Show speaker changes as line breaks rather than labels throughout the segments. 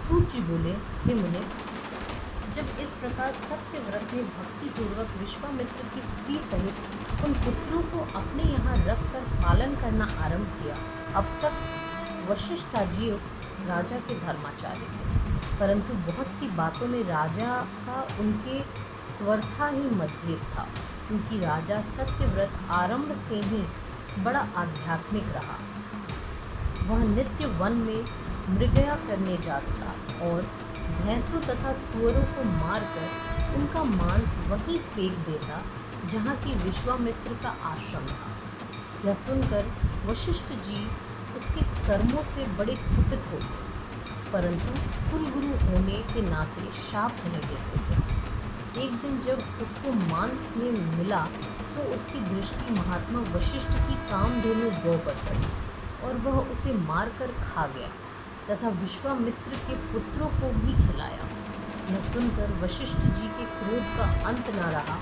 सूत जी बोले, हे मुने, जब इस प्रकार सत्यव्रत ने भक्ति पूर्वक विश्वामित्र की स्त्री सहित उन पुत्रों को अपने यहाँ रखकर पालन करना आरंभ किया, अब तक वशिष्ठा जी उस राजा के धर्माचार्य थे, परंतु बहुत सी बातों में राजा का उनके स्वरथा ही मतभेद था, क्योंकि राजा सत्यव्रत आरंभ से ही बड़ा आध्यात्मिक रहा। वह नित्य वन में मृगया करने जाता और भैंसों तथा सुअरों को मारकर उनका मांस वहीं फेंक देता जहाँ की विश्वामित्र का आश्रम था। यह सुनकर वशिष्ठ जी उसके कर्मों से बड़े कुपित हो गए, परंतु कुलगुरु होने के नाते शाप नहीं देते थे। एक दिन जब उसको मांस में मिला तो उसकी दृष्टि महात्मा वशिष्ठ की कामधेनु गौ पर पड़ी और वह उसे मारकर खा गया तथा विश्वामित्र के पुत्रों को भी खिलाया। यह सुनकर वशिष्ठ जी के क्रोध का अंत न रहा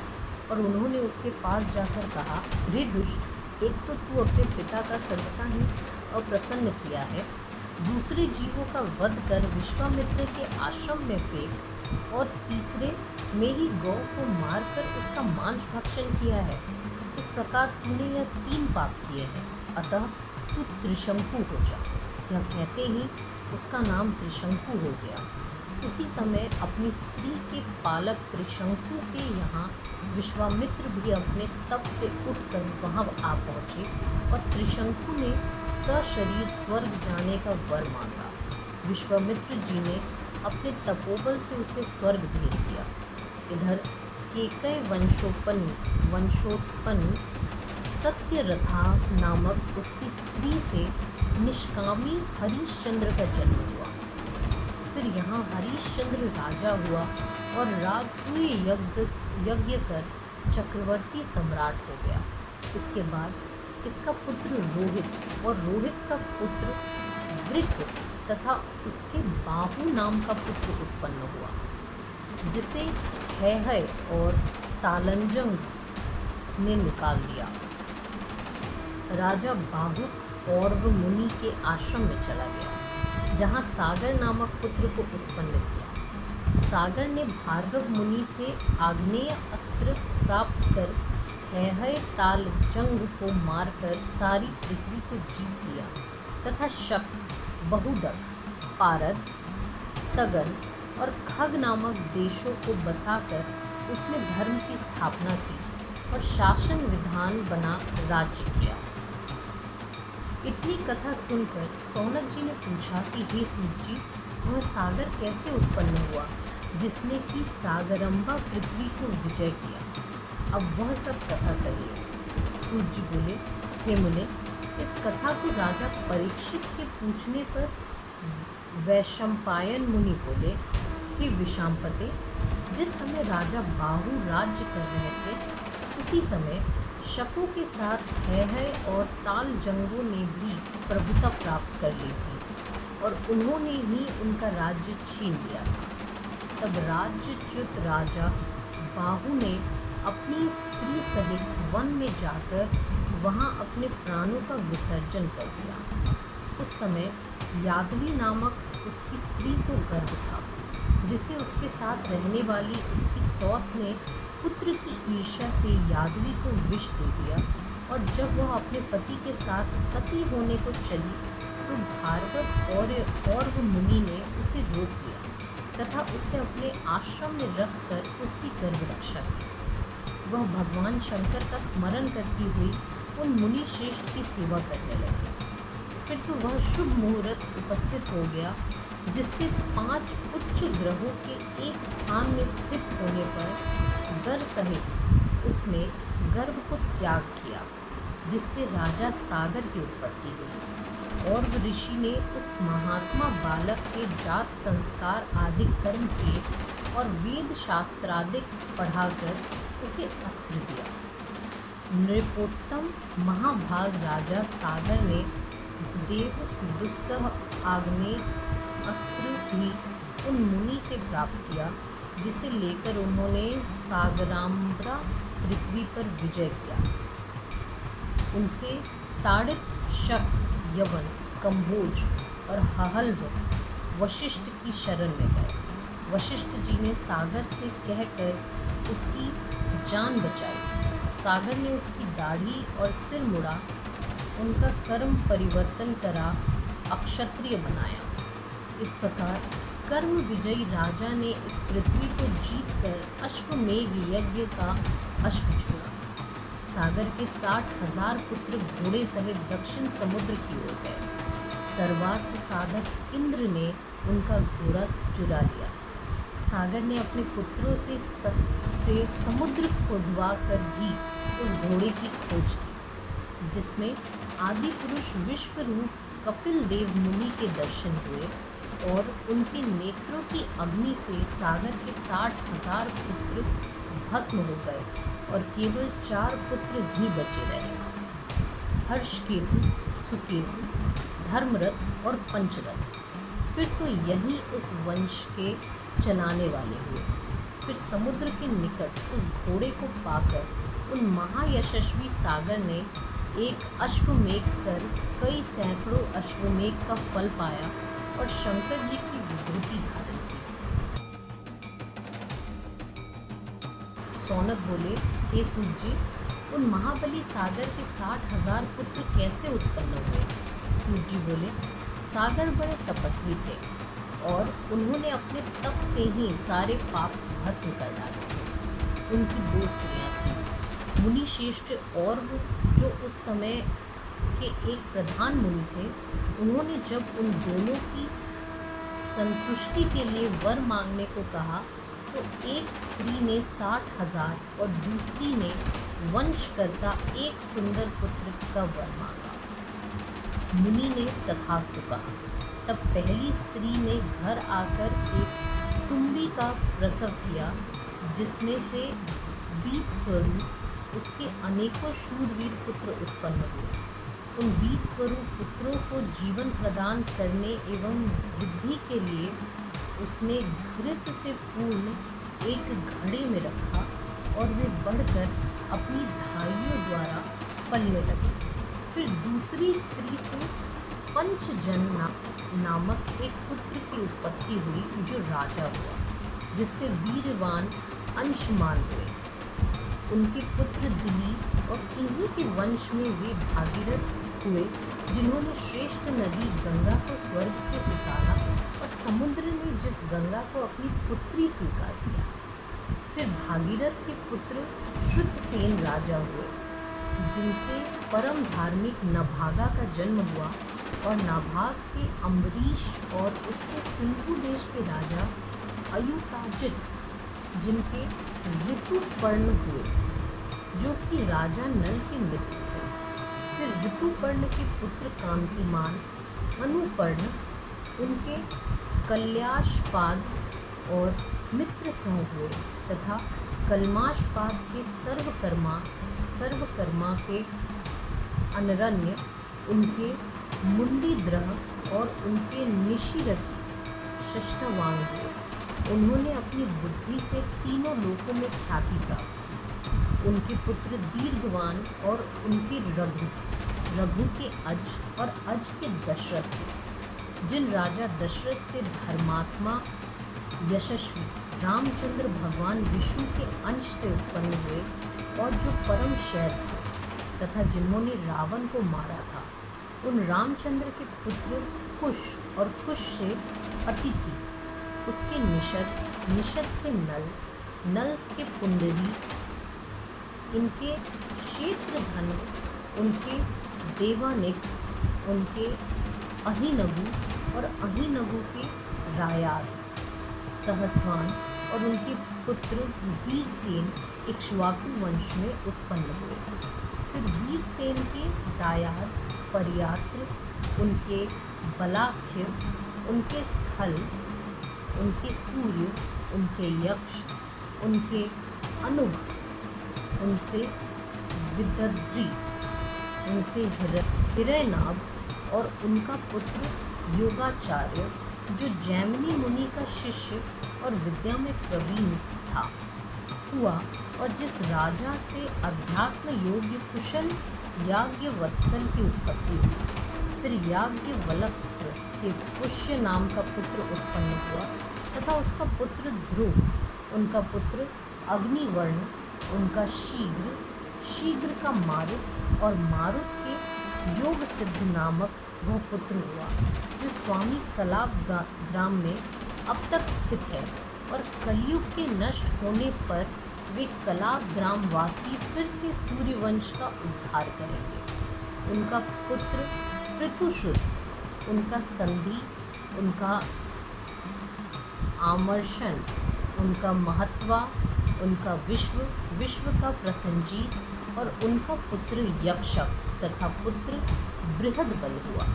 और उन्होंने उसके पास जाकर कहा, रे दुष्ट, एक तो तू अपने पिता का सर्वथा ही अप्रसन्न किया है, दूसरे जीवों का वध कर विश्वामित्र के आश्रम में फेंक, और तीसरे मेरी गौ को मारकर उसका मांस भक्षण किया है। इस प्रकार तूने यह 3 पाप किए हैं, अतः तू त्रिशंकु हो जा। यह कहते ही उसका नाम त्रिशंकु हो गया। उसी समय अपनी स्त्री के पालक त्रिशंकु के यहाँ विश्वामित्र भी अपने तप से उठकर वहाँ आ पहुँचे और त्रिशंकु ने सशरीर स्वर्ग जाने का वर मांगा। विश्वामित्र जी ने अपने तपोबल से उसे स्वर्ग भेज दिया। इधर केकय वंशोत्पन्न सत्यरथा नामक उसकी स्त्री से निष्कामी हरिश्चंद्र का जन्म हुआ। फिर यहाँ हरिश्चंद्र राजा हुआ और राजसूय यज्ञ कर चक्रवर्ती सम्राट हो गया। इसके बाद इसका पुत्र रोहित और रोहित का पुत्र वृत्र तथा उसके बाहु नाम का पुत्र उत्पन्न हुआ, जिसे हैहय और तालंजंग ने निकाल दिया। राजा बाहु पौर्व मुनि के आश्रम में चला गया, जहाँ सागर नामक पुत्र को उत्पन्न किया। सागर ने भार्गव मुनि से आग्नेय अस्त्र प्राप्त कर हैहय तालजंग को मारकर सारी पृथ्वी को जीत लिया तथा शक, बहुदक, पारद, तगन और खग नामक देशों को बसाकर उसमें धर्म की स्थापना की और शासन विधान बना राज्य किया। इतनी कथा सुनकर सौनक जी ने पूछा कि हे सूत जी, वह सागर कैसे उत्पन्न हुआ जिसने कि सागरंबा पृथ्वी को विजय किया? अब वह सब कथा कहिए। सूत जी बोले, हे मुने, इस कथा को राजा परीक्षित के पूछने पर वैशंपायन मुनि बोले, हे विशांपते, जिस समय राजा बाहु राज्य कर रहे थे उसी समय शकों के साथ हैहय और तालजंगों ने भी प्रभुता प्राप्त कर ली थी और उन्होंने ही उनका राज्य छीन लिया था। तब राज्यच्युत राजा बाहु ने अपनी स्त्री सहित वन में जाकर वहाँ अपने प्राणों का विसर्जन कर दिया। उस समय यादवी नामक उसकी स्त्री को गर्भ था, जिसे उसके साथ रहने वाली उसकी सौत ने पुत्र की ईर्ष्या से यादवी को विष दे दिया और जब वह अपने पति के साथ सती होने को चली तो भार्गव और मुनि ने उसे रोक लिया तथा उसे अपने आश्रम में रखकर उसकी गर्भ रक्षा की। वह भगवान शंकर का स्मरण करती हुई उन मुनि श्रेष्ठ की सेवा करने लगी। फिर तो वह शुभ मुहूर्त उपस्थित हो गया, जिससे 5 उच्च ग्रहों के एक स्थान में स्थित होने पर गर सहित उसने गर्भ को त्याग किया, जिससे राजा सागर की उत्पत्ति हुई। और ऋषि ने उस महात्मा बालक के जात संस्कार आदि कर्म किए और वेद शास्त्रादिक पढ़ाकर उसे अस्त्र दिया। नृपोत्तम महाभाग राजा सागर ने देव दुस्सह आग्नेय अस्त्र भी उन मुनि से प्राप्त किया, जिसे लेकर उन्होंने सागराम्बरा पृथ्वी पर विजय किया। उनसे ताड़ित, शक, यवन, कम्बोज और हहल्व वशिष्ठ की शरण में गए। वशिष्ठ जी ने सागर से कहकर उसकी जान बचाई। सागर ने उसकी दाढ़ी और सिर मुड़ा, उनका कर्म परिवर्तन करा, अक्षत्रिय बनाया। इस प्रकार कर्म विजयी राजा ने इस पृथ्वी को जीतकर अश्वमेध यज्ञ का अश्व छोड़ा। सागर के 60,000 पुत्र घोड़े सहित दक्षिण समुद्र की ओर गए। सर्वार्थ साधक इंद्र ने उनका घोड़ा चुरा लिया। सागर ने अपने पुत्रों से समुद्र खोदवा कर भी उस घोड़े की खोज की, जिसमें आदि पुरुष विश्व रूप कपिल देव मुनि के दर्शन हुए और उनके नेत्रों की अग्नि से सागर के 60,000 पुत्र भस्म हो गए और केवल 4 पुत्र ही बचे रहे, हर्षकेतु, सुकेतु, धर्मरथ और पंचरथ। फिर तो यही उस वंश के चलाने वाले हुए। फिर समुद्र के निकट उस घोड़े को पाकर उन महायशस्वी सागर ने एक अश्वमेघ कर कई सैकड़ों अश्वमेघ का फल पाया और शंकर जी की विभूति धारण की। सौनक बोले, हे सूत जी, उन महाबली सागर के 60,000 पुत्र कैसे उत्पन्न हुए? सूत जी बोले, सागर बड़े तपस्वी थे और उन्होंने अपने तप से ही सारे पाप भस्म कर डाले। उनकी 2 स्त्रियाँ थीं। मुनि श्रेष्ठ और जो उस समय के एक प्रधान मुनि थे, उन्होंने जब उन दोनों की संतुष्टि के लिए वर मांगने को कहा तो एक स्त्री ने 60,000 और दूसरी ने वंश करता एक सुंदर पुत्र का वर मांगा। मुनि ने तथास्तु कहा। तब पहली स्त्री ने घर आकर एक तुम्बी का प्रसव किया, जिसमें से बीज स्वरूप उसके अनेकों शूरवीर पुत्र उत्पन्न हुए। उन बीज स्वरूप पुत्रों को जीवन प्रदान करने एवं वृद्धि के लिए उसने घृत से पूर्ण एक घड़े में रखा और वे बढ़कर अपनी धाइयों द्वारा पलने लगे। फिर दूसरी स्त्री से पंचजन नामक एक पुत्र की उत्पत्ति हुई, जो राजा हुआ, जिससे वीरवान अंशमान हुए। उनके पुत्र दिलीप और इन्हीं के वंश में वे भागीरथ हुए, जिन्होंने श्रेष्ठ नदी गंगा को स्वर्ग से उतारा और समुद्र ने जिस गंगा को अपनी पुत्री स्वीकार किया। फिर भागीरथ के पुत्र श्रुतसेन राजा हुए, जिनसे परम धार्मिक नभागा का जन्म हुआ और नाभाग के अम्बरीश और उसके सिंधु देश के राजा अयुताजित, जिनके ऋतुपर्ण हुए, जो कि राजा नल के मित्र थे। फिर ऋतुपर्ण के पुत्र कांतिमान अनुपर्ण, उनके कल्याशपाद और मित्रसह हुए तथा कलमाशपाद के सर्वकर्मा के अनरण्य, उनके मुंडीद्रह और उनके निशिरथी षष्ठवांग हुए। उन्होंने अपनी बुद्धि से तीनों लोकों में ख्याति प्राप्त की। उनके पुत्र दीर्घवान और उनके रघु के अज और अज के दशरथ थे। जिन राजा दशरथ से धर्मात्मा यशस्वी रामचंद्र भगवान विष्णु के अंश से उत्पन्न हुए और जो परम शैर थे तथा जिन्होंने रावण को मारा था, उन रामचंद्र के पुत्र कुश और कुश से अतिथि, उसके निषद से नल के पुंडरी, इनके क्षेत्रधन, उनके देवानिक, उनके अहिनगु और अहिनगु के रायाद, सहस्वान और उनके पुत्र वीरसेन इक्ष्वाकु वंश में उत्पन्न हुए। फिर वीरसेन के दायाद, पर्यात्र, उनके बलाख्य, उनके स्थल, उनके सूर्य, उनके यक्ष, उनके अनुग, उनसे विदद्री, उनसे हिरयनाभ और उनका पुत्र योगाचार्य, जो जैमिनी मुनि का शिष्य और विद्या में प्रवीण था। हुआ और जिस राजा से अध्यात्म योग्य कुशल याज्ञवत्सल की उत्पत्ति हुई। फिर याज्ञवल्क्य के पुष्य नाम का पुत्र उत्पन्न हुआ तथा उसका पुत्र ध्रुव, उनका पुत्र अग्निवर्ण, उनका शीघ्र, शीघ्र का मारुत और मारुत के योग सिद्ध नामक वह पुत्र हुआ जो स्वामी कलाप ग्राम में अब तक स्थित है। और कलयुग के नष्ट होने पर वे कलाप ग्राम वासी फिर से सूर्यवंश का उद्धार करेंगे। उनका पुत्र पृथुशुद्ध, उनका संधि, उनका आमर्षण, उनका महत्वा, उनका विश्व का प्रसंजीत और उनका पुत्र यक्षक तथा पुत्र बृहदबल हुआ।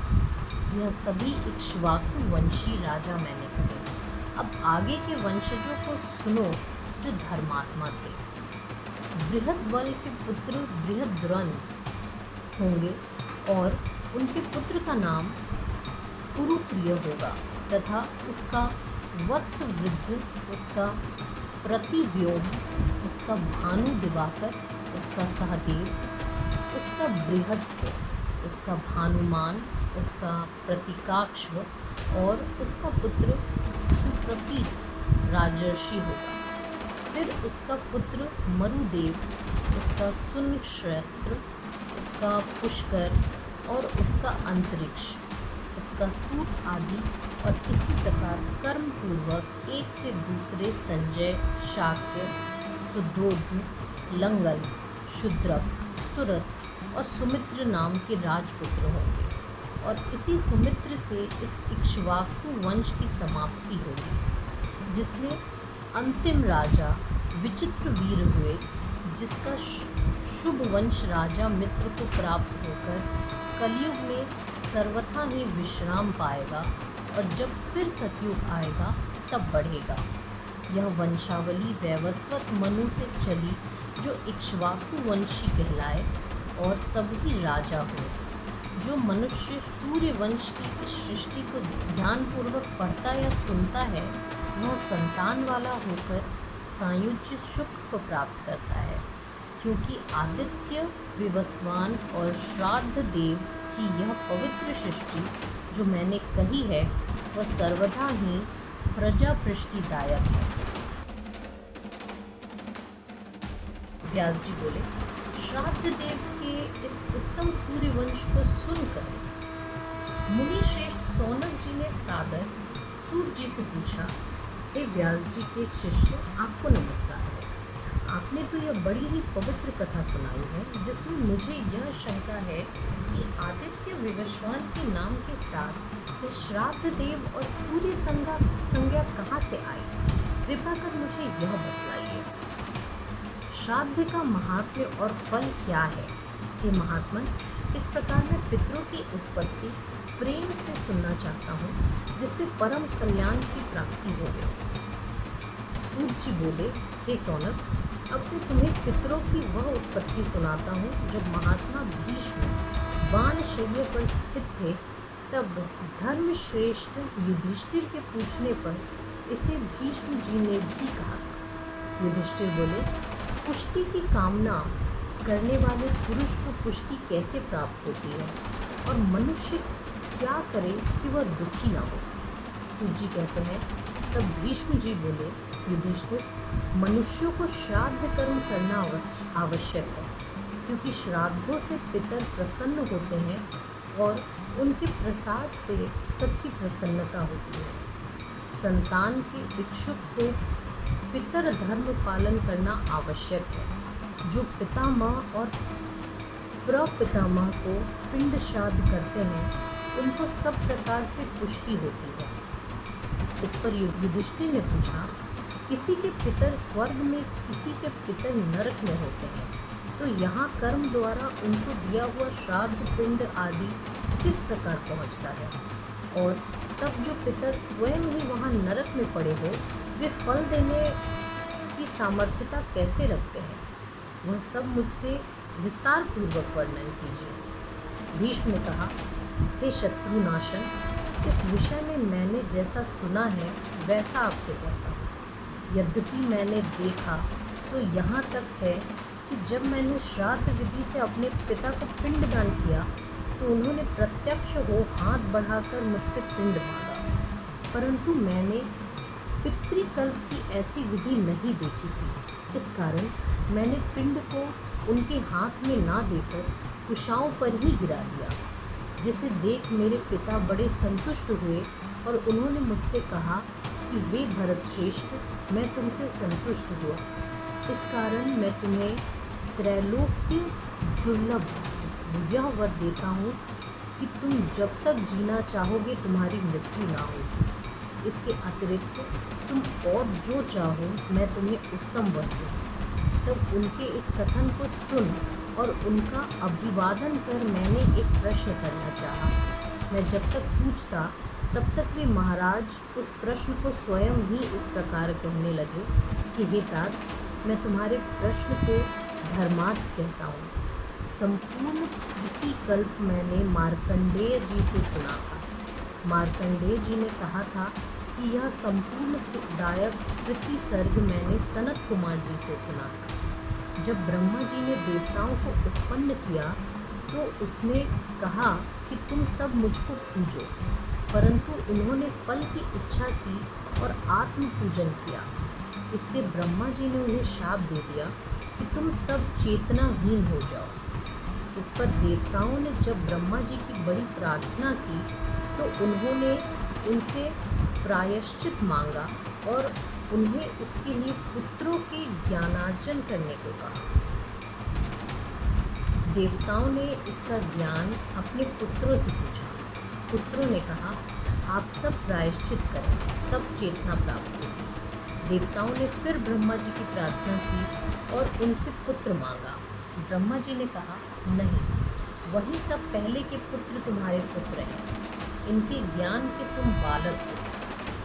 यह सभी इक्ष्वाकु वंशी राजा मैंने कहे। अब आगे के वंशजों को सुनो जो धर्मात्मा थे। बृहदबल के पुत्र बृहद्रन होंगे और उनके पुत्र का नाम कुरुप्रिय होगा तथा उसका वत्स वृद्ध, उसका प्रतिव्योम, उसका भानु दिवाकर, उसका सहदेव, उसका बृहस्पति, उसका भानुमान, उसका प्रतीकाक्ष और उसका पुत्र सुप्रतीत राजर्षि होगा। फिर उसका पुत्र मरुदेव, उसका सुनक्षत्र, उसका पुष्कर और उसका अंतरिक्ष, उसका सूत आदि। और इसी प्रकार कर्म पूर्वक एक से दूसरे संजय, शाक्य, सुधोधु, लंगल, शूद्रक, सुरत और सुमित्र नाम के राजपुत्र होंगे। और इसी सुमित्र से इस इक्ष्वाकु वंश की समाप्ति होगी, जिसमें अंतिम राजा विचित्र वीर हुए, जिसका शुभ वंश राजा मित्र को प्राप्त होकर कलयुग में सर्वथा ही विश्राम पाएगा और जब फिर सतयुग आएगा तब बढ़ेगा। यह वंशावली वैवस्वत मनु से चली जो इक्ष्वाकु वंशी कहलाए और सभी राजा हुए। जो मनुष्य सूर्य वंश की इस सृष्टि को ध्यानपूर्वक पढ़ता या सुनता है वह संतान वाला होकर सायुज्य सुख को प्राप्त करता है, क्योंकि आदित्य, विवस्वान और श्राद्ध देव की यह पवित्र सृष्टि जो मैंने कही है वह सर्वदा ही प्रजापृष्टिदायक है। व्यास जी बोले, श्राद्ध देव के इस उत्तम सूर्यवंश को सुनकर मुनि श्रेष्ठ सौनक जी ने सादर सूत जी से पूछा, हे व्यास जी के शिष्य, आपको नमस्कार है। आपने तो यह बड़ी ही पवित्र कथा सुनाई है जिसमें मुझे यह शंका है कि आदित्य विवस्वान के नाम के साथ यह श्राद्ध देव और सूर्य संज्ञा कहाँ से आई? कृपा कर मुझे यह बतलाइए। श्राद्ध का महात्म्य और फल क्या है? हे महात्मन, इस प्रकार मैं पितरों की उत्पत्ति प्रेम से सुनना चाहता हूँ जिससे परम कल्याण की प्राप्ति हो गई। सूत जी बोले, हे सौनक, अब मैं तुम्हें पितरों की वह उत्पत्ति सुनाता हूँ। जब महात्मा भीष्म बाणशल्य पर स्थित थे तब धर्मश्रेष्ठ युधिष्ठिर के पूछने पर इसे भीष्म जी ने भी कहा। युधिष्ठिर बोले, पुष्टि की कामना करने वाले पुरुष को पुष्टि कैसे प्राप्त होती है और मनुष्य क्या करे कि वह दुखी ना हो? सूत जी कहते हैं, तब भीष्म जी बोले, युधिष्ठिर, मनुष्यों को श्राद्ध कर्म करना आवश्यक है, क्योंकि श्राद्धों से पितर प्रसन्न होते हैं और उनके प्रसाद से सबकी प्रसन्नता होती है। संतान के इच्छुक को पितर धर्म पालन करना आवश्यक है। जो पितामह और प्रपितामह को पिंड श्राद्ध करते हैं उनको सब प्रकार से पुष्टि होती है। इस पर युधिष्ठिर ने पूछा, किसी के पितर स्वर्ग में, किसी के पितर नरक में होते हैं, तो यहाँ कर्म द्वारा उनको दिया हुआ श्राद्ध पिंड आदि किस प्रकार पहुँचता है? और तब जो पितर स्वयं ही वहाँ नरक में पड़े हो वे फल देने की सामर्थ्यता कैसे रखते हैं? वह सब मुझसे विस्तार पूर्वक वर्णन कीजिए। भीष्म ने कहा, हे शत्रुनाशन, इस विषय में मैंने जैसा सुना है वैसा आपसे कहता हूँ। यद्यपि मैंने देखा तो यहाँ तक है कि जब मैंने श्राद्ध विधि से अपने पिता को पिंडदान किया तो उन्होंने प्रत्यक्ष हो हाथ बढ़ाकर मुझसे पिंड मांगा, परंतु मैंने पितृकल्प की ऐसी विधि नहीं देखी थी। इस कारण मैंने पिंड को उनके हाथ में ना देकर कुशाओं पर ही गिरा दिया, जिसे देख मेरे पिता बड़े संतुष्ट हुए और उन्होंने मुझसे कहा कि वे भरत श्रेष्ठ, मैं तुमसे संतुष्ट हुआ। इस कारण मैं तुम्हें त्रैलोक्य दुर्लभ यह वर देता हूँ कि तुम जब तक जीना चाहोगे तुम्हारी मृत्यु ना हो। इसके अतिरिक्त तुम और जो चाहो मैं तुम्हें उत्तम वर दूँ। तब उनके इस कथन को सुन और उनका अभिवादन कर मैंने एक प्रश्न करना चाहा। मैं जब तक पूछता तब तक वे महाराज उस प्रश्न को स्वयं ही इस प्रकार कहने लगे कि हे तात, मैं तुम्हारे प्रश्न को धर्मार्थ कहता हूँ। संपूर्ण कल्प मैंने मार्कंडेय जी से सुना था। मार्कंडेय जी ने कहा था कि यह संपूर्ण सुखदायक पृथ्वी सर्ग मैंने सनत कुमार जी से सुना था। जब ब्रह्मा जी ने देवताओं को उत्पन्न किया तो उसमें कहा कि तुम सब मुझको पूजो, परंतु उन्होंने फल की इच्छा की और आत्म पूजन किया। इससे ब्रह्मा जी ने उन्हें शाप दे दिया कि तुम सब चेतनाहीन हो जाओ। इस पर देवताओं ने जब ब्रह्मा जी की बड़ी प्रार्थना की तो उन्होंने उनसे प्रायश्चित मांगा और उन्हें इसके लिए पुत्रों के ज्ञानार्जन करने को कहा। देवताओं ने इसका ज्ञान अपने पुत्रों से पूछा। पुत्रों ने कहा, आप सब प्रायश्चित करें, तब चेतना प्राप्त होगी। देवताओं ने फिर ब्रह्मा जी की प्रार्थना की और उनसे पुत्र मांगा। ब्रह्मा जी ने कहा, नहीं, वही सब पहले के पुत्र तुम्हारे पुत्र हैं, इनके ज्ञान के तुम बालक हो।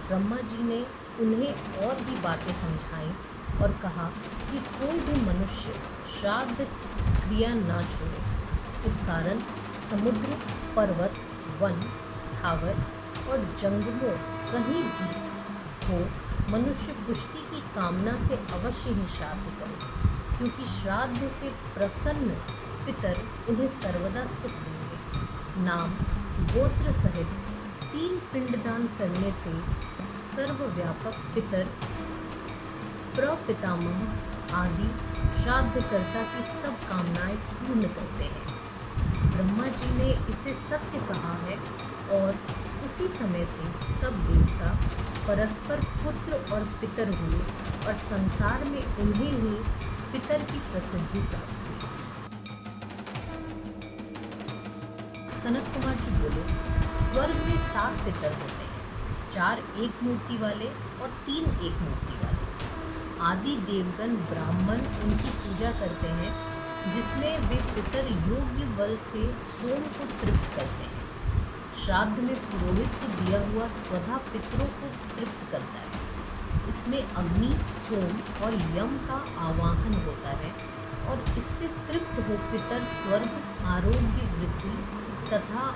ब्रह्मा जी ने उन्हें और भी बातें समझाईं और कहा कि कोई भी मनुष्य श्राद्ध क्रिया ना छोड़े। इस कारण समुद्र, पर्वत, वन, स्थावर और जंगलों कहीं भी हो, मनुष्य पुष्टि की कामना से अवश्य ही श्राद्ध करे, क्योंकि श्राद्ध से प्रसन्न पितर उन्हें सर्वदा सुख देंगे। नाम, गोत्र सहित 3 पिंडदान करने से सर्वव्यापक पितर, प्रपितामह आदि श्राद्धकर्ता की सब कामनाएं पूर्ण करते हैं। ब्रह्मा जी ने इसे सत्य कहा है और उसी समय से सब देवता परस्पर पुत्र और पितर हुए और संसार में उन्हें ही पितर की प्रसिद्धि प्राप्त हुई। सनत कुमार जी बोले, स्वर्ग में 7 पितर होते हैं, 4 एक मूर्ति वाले और 3 एक मूर्ति वाले। आदि देवगण ब्राह्मण उनकी पूजा करते हैं, जिसमें वे पितर योग्य बल से सोम को तृप्त करते हैं। श्राद्ध में पुरोहित को दिया हुआ स्वधा पितरों को तृप्त करता है। इसमें अग्नि, सोम और यम का आवाहन होता है और इससे तृप्त हो पितर स्वर्ग, आरोग्य, वृद्धि तथा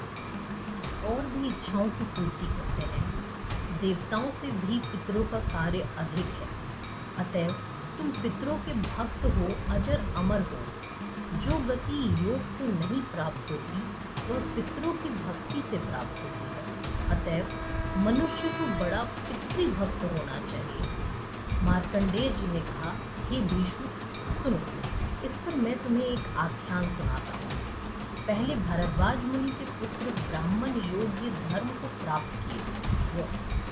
और भी इच्छाओं की पूर्ति करते हैं। देवताओं से भी पितरों का कार्य अधिक है, अतएव तुम पितरों के भक्त हो, अजर अमर हो। जो गति योग से नहीं प्राप्त होती वह पितरों की भक्ति से प्राप्त होती है। अतएव मनुष्य को बड़ा पितृभक्त होना चाहिए। मार्कंडेय जी ने कहा, हे भीष्म, सुनो, इस पर मैं तुम्हें एक आख्यान सुनाता हूँ। पहले भरद्वाज मुनि के पुत्र ब्राह्मण योग्य धर्म को प्राप्त किए,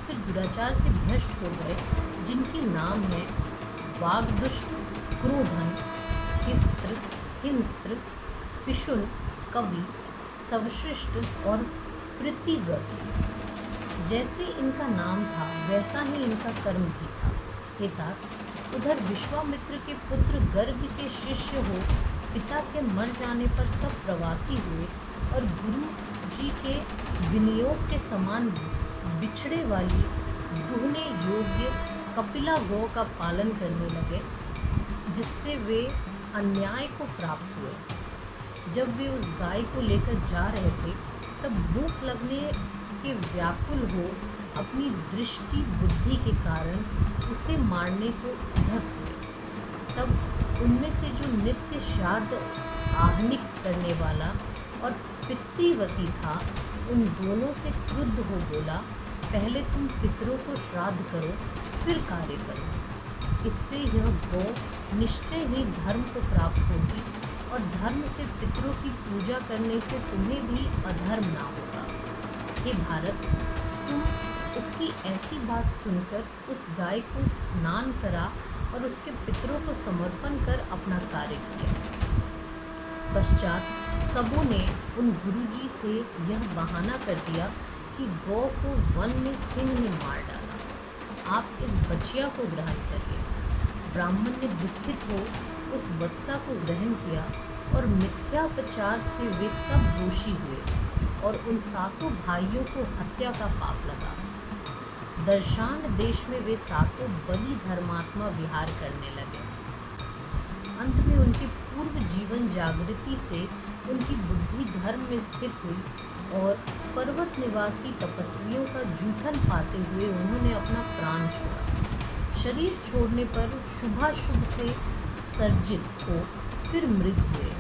फिर दुराचार से भ्रष्ट हो गए, जिनके नाम हैं वाग्दुष्ट, क्रोधन, हिस्त्र, हिंस्त्र, पिशुन, कवि, सवशिष्ट और प्रीतिव्रत। जैसे इनका नाम था वैसा ही इनका कर्म भी था। हे तात, उधर विश्वामित्र के पुत्र गर्ग के शिष्य हो पिता के मर जाने पर सब प्रवासी हुए और गुरु जी के विनियोग के समान बिछड़े वाली दुहने योग्य कपिला गौ का पालन करने लगे, जिससे वे अन्याय को प्राप्त हुए। जब वे उस गाय को लेकर जा रहे थे तब भूख लगने के व्याकुल हो अपनी दृष्टि बुद्धि के कारण उसे मारने को उद्यत हुए। तब उनमें से जो नित्य श्राद्ध आहनिक करने वाला और पितृवती था, उन दोनों से क्रुद्ध हो बोला, पहले तुम पितरों को श्राद्ध करो, फिर कार्य करो। इससे यह गौ निश्चय ही धर्म को प्राप्त होगी, और धर्म से पितरों की पूजा करने से तुम्हें भी अधर्म ना होगा। हे भारत, तुम उसकी ऐसी बात सुनकर उस गाय को स्नान करा और उसके पितरों को समर्पण कर अपना कार्य किया। पश्चात सबों ने उन गुरुजी से यह बहाना कर दिया कि गौ को वन में सिंह ने मार डाला, आप इस बछिया को ग्रहण करिए। ब्राह्मण ने दुखित हो उस वत्सा को ग्रहण किया, और मिथ्यापचार से वे सब दोषी हुए, और उन सातों भाइयों को हत्या का पाप लगा। दर्शान देश में वे सातों बलि धर्मात्मा विहार करने लगे। अंत में उनके पूर्व जीवन जागृति से उनकी बुद्धि धर्म में स्थित हुई, और पर्वत निवासी तपस्वियों का जूठन पाते हुए उन्होंने अपना प्राण छोड़ा। शरीर छोड़ने पर शुभाशुभ से सर्जित हो फिर मृत हुए,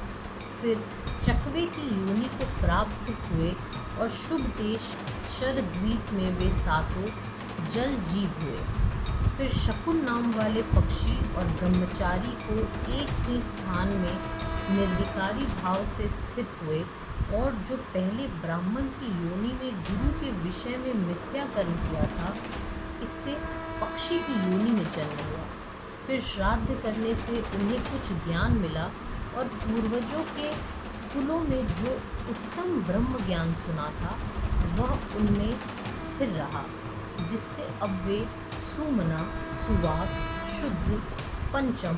फिर चकवे की योनि को प्राप्त हुए, और शुभ देश शरद्वीप में वे सातों जल जीव हुए। फिर शकुन नाम वाले पक्षी और ब्रह्मचारी को एक ही स्थान में निर्विकारी भाव से स्थित हुए, और जो पहले ब्राह्मण की योनि में गुरु के विषय में मिथ्या कर्म किया था, इससे पक्षी की योनि में जन्म हुआ। फिर श्राद्ध करने से उन्हें कुछ ज्ञान मिला, और पूर्वजों के कुलों में जो उत्तम ब्रह्म ज्ञान सुना था वह उनमें स्थिर रहा, जिससे अब वे सुमना, सुवाक, शुद्र, पंचम,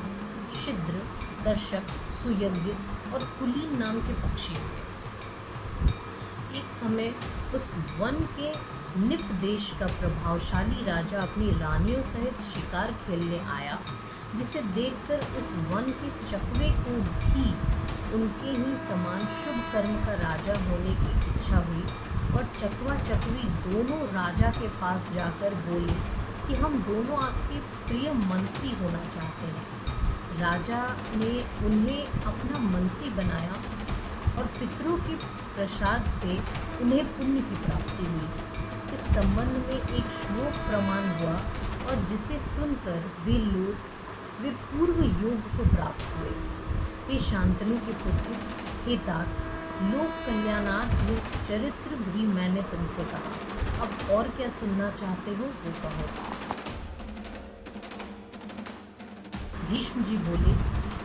शिद्र, दर्शक, सुयज्ञ और कुलीन नाम के पक्षी हुए। एक समय उस वन के निप देश का प्रभावशाली राजा अपनी रानियों सहित शिकार खेलने आया, जिसे देखकर उस वन के चकवे को भी उनके ही समान शुभ कर्म का राजा होने की इच्छा हुई, और चकवा चकवी दोनों राजा के पास जाकर बोले कि हम दोनों आपके प्रिय मंत्री होना चाहते हैं। राजा ने उन्हें अपना मंत्री बनाया, और पितरों के प्रसाद से उन्हें पुण्य की प्राप्ति हुई। इस संबंध में एक श्लोक प्रमाण हुआ, और जिसे सुनकर वे पूर्व योग को प्राप्त हुए। वे शांतनु के पुत्र, हे तात, लोक कल्याणार्थ यह चरित्र भी मैंने तुमसे कहा, अब और क्या सुनना चाहते हो वो कहो। भीष्म जी बोले,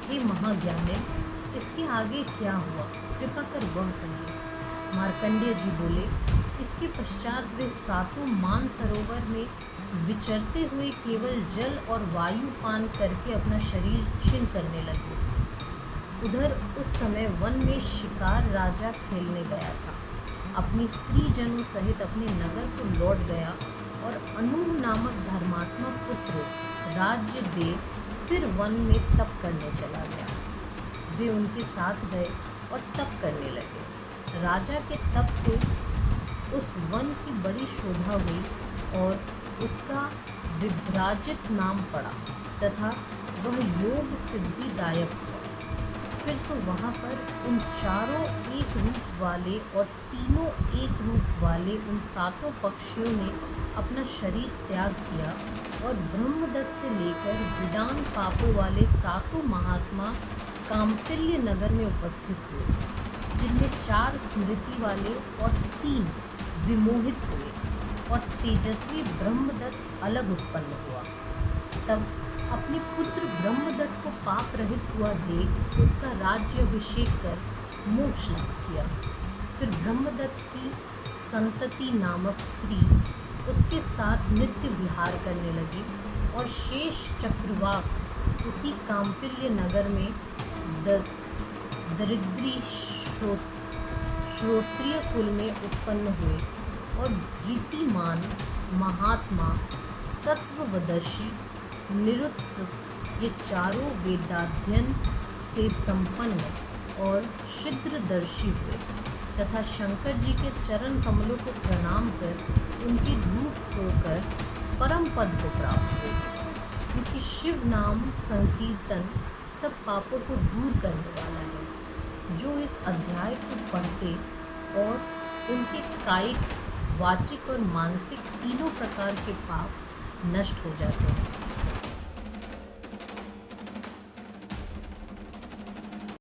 हे महाज्ञानी, इसके आगे क्या हुआ, कृपा कर वह कहिए। मार्कंडेय जी बोले, इसके पश्चात वे सातों मानसरोवर में विचरते हुए केवल जल और वायु पान करके अपना शरीर क्षीण करने लगे। उधर उस समय वन में शिकार राजा खेलने गया था, अपनी स्त्री जनों सहित अपने नगर को लौट गया, और अनूह नामक धर्मात्मा पुत्र राज्य दे फिर वन में तप करने चला गया। वे उनके साथ गए और तप करने लगे। राजा के तप से उस वन की बड़ी शोभा हुई, और उसका विभ्राजित नाम पड़ा, तथा वह योग सिद्धिदायक हुआ। फिर तो वहाँ पर उन चारों एक रूप वाले और तीनों एक रूप वाले उन सातों पक्षियों ने अपना शरीर त्याग किया, और ब्रह्मदत्त से लेकर विदान पापों वाले सातों महात्मा काम्पिल्य नगर में उपस्थित हुए, जिनमें 4 स्मृति वाले और 3 विमोहित हुए, और तेजस्वी ब्रह्मदत्त अलग उत्पन्न हुआ। तब अपने पुत्र ब्रह्मदत्त को पाप रहित हुआ देख उसका राज्य अभिषेक कर मोक्ष लाभ किया। फिर ब्रह्मदत्त की संतति नामक स्त्री उसके साथ नित्य विहार करने लगी, और शेष चक्रवाक उसी काम्पिल्य नगर में दरिद्री श्रोत्रिय कुल में उत्पन्न हुए, और धृतिमान महात्मा, तत्वदर्शी, निरुत्सुक ये चारों वेदाध्ययन से संपन्न और शिद्रदर्शी हुए, तथा शंकर जी के चरण कमलों को प्रणाम कर उनके रूप होकर परम पद को प्राप्त हुए। क्योंकि शिव नाम संकीर्तन सब पापों को दूर करने वाला है। जो इस अध्याय को पढ़ते और उनके कायिक, वाचिक और मानसिक तीनों प्रकार के पाप नष्ट हो जाते हैं।